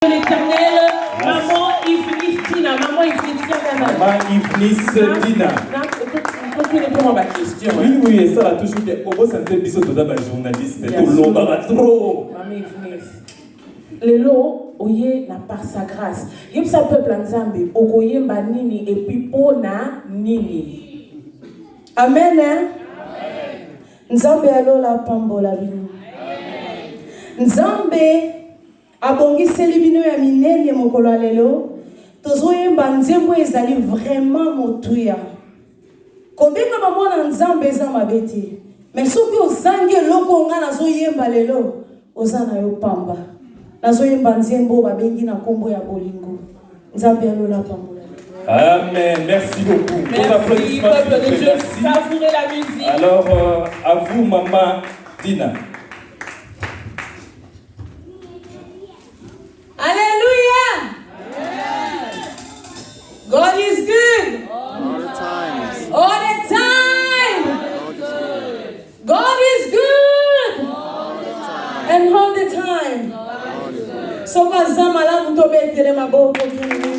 L'Éternel, maman Ifnis-Tina, maman Ifnis-Tina. Maman Ifnis-Tina. Répondre à ma question. Oui, et ça a toujours dit, comment ça te dit dans ma journaliste, tout long, trop. Maman Ifnis. Le lot, oye n'a par sa grâce. Yep sa peuple en Zambie, ogoye mba nini et puis pona nini. Amen, hein? Nzambe alola pambola bino. Nzambe abongiseli bino ya minene mokolo lelo. Tozoyemba nzembo ezali vraiment motuya. Kobenga bamona nzambe eza mabeti. Mais soki ozangi eloko nga nazoyemba lelo, ozana yo pamba. Nazoyemba nzembo babengi na kombo ya bolingo. Nzambe alola pambola. Amen, merci beaucoup. Merci, peuple de Dieu, savourez la musique. Alors, à vous, maman Dina. Alléluia. God is good. All the time. All the time. God is good. And all the time. So kazamala mutobetele maboko kini.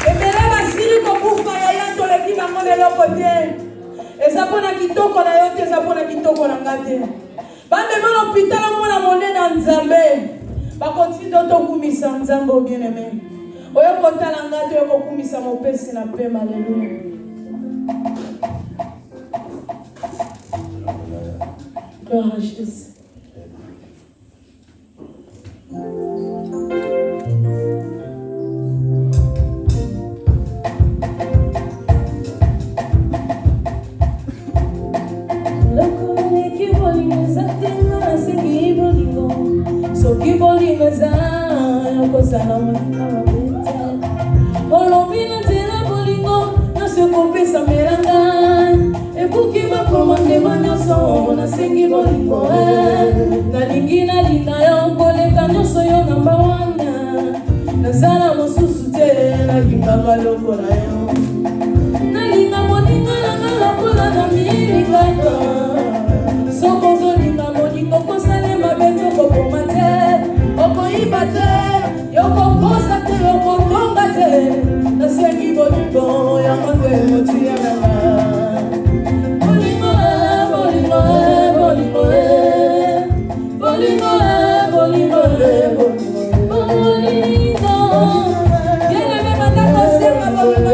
Ebele basiri ko kufa ya yanto le kima ngone lokote. Ezapona kitoko na yote ezapona kitoko na ngate. Bande mwana hôpital mwana monena nzambe. Ba continue to kumisa nzambe bien aimé. Oyo kotala ngate yo kumisa mopesi na pema haleluya. Gloire à Jésus. Soki bolingo eza kosala moninga mabete olobi na nzela bolingo nyonso ekopesa melanga ebuki bakoma ndema nyonso nasengi bolingo nalingi nalinga yo koleka nyonso yo namba wana nazala mosusu te nalingaka lokola yo nalinga moninga nanga lokola na milingaka soko ozolinga moningo kosalema bete okoboma te okoyiba te yokokosa te yokotonga te nasengi bolingo yango nde motiyanga bolingo bolingo bolingo bolingo bolingo bolingo bolingo yele me mata kosenga bolingo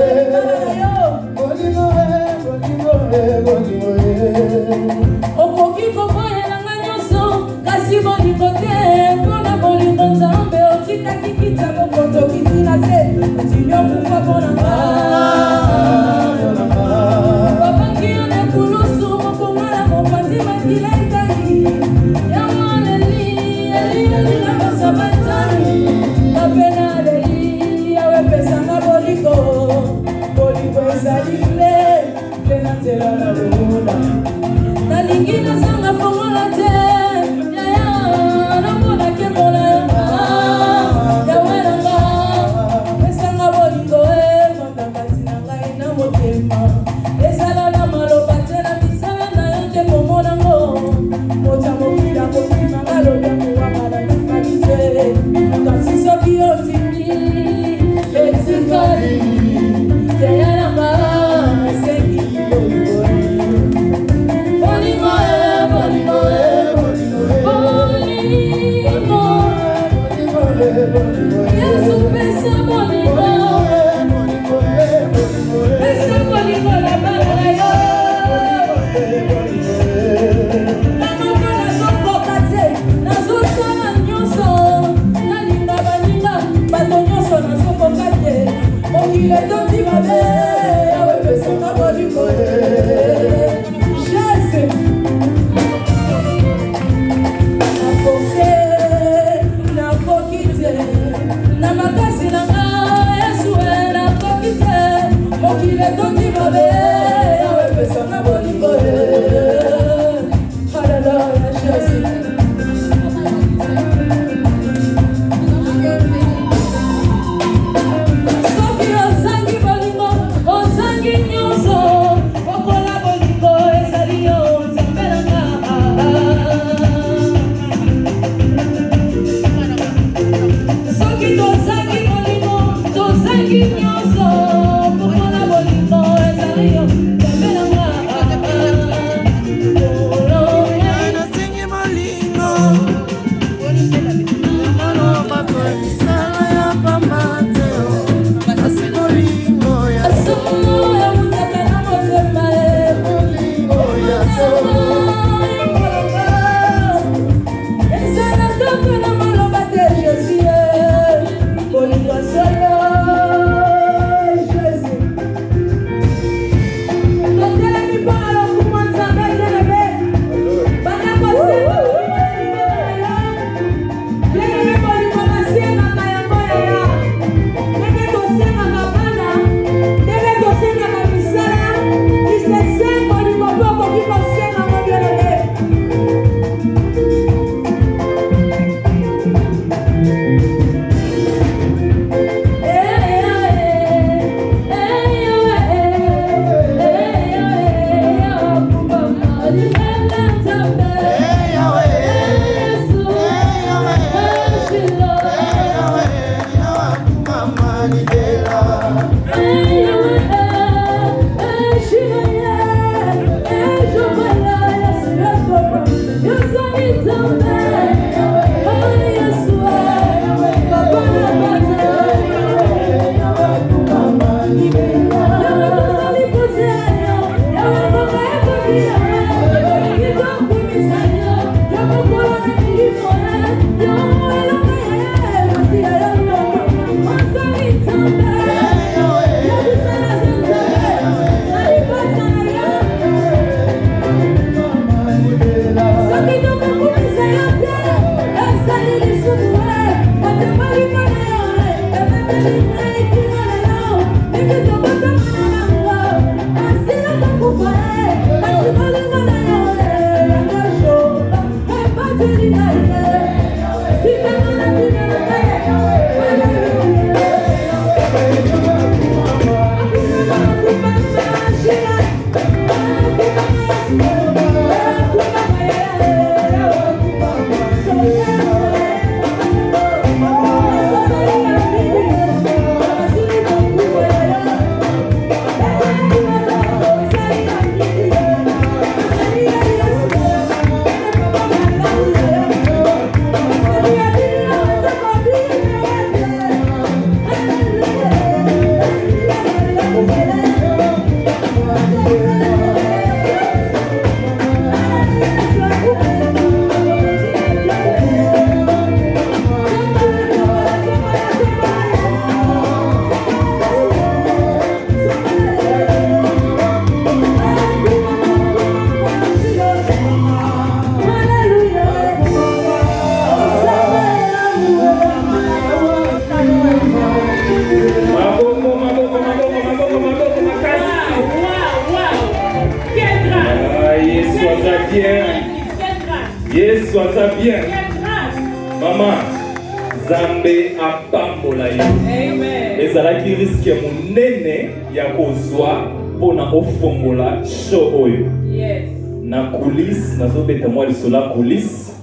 Yesu bien. Maman, Zambe apambola yo. Amen. Ezalaki risque munene ya kozwa pona ofongola show oyo. Yes. Na coulisses, nazobeta mwa lisola coulisses.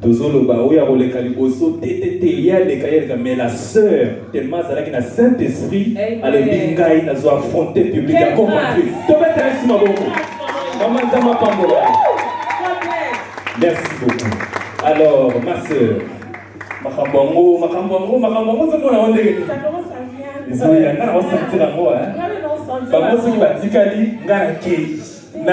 Tozoloba oya koleka liboso TTT ya leka mais la sœur tellement zalaki na Saint-Esprit alobi ngai nazo affronter public ya combattre. Tobeta esi maboko. Maman Nzambe apambola. Merci beaucoup. Alors, ma sœur, Makambongo, c'est mon nom. Ça commence à bien. Désolé, on va sentir l'amour. Hein? Bah, moi, c'est qui va dire qu'elle est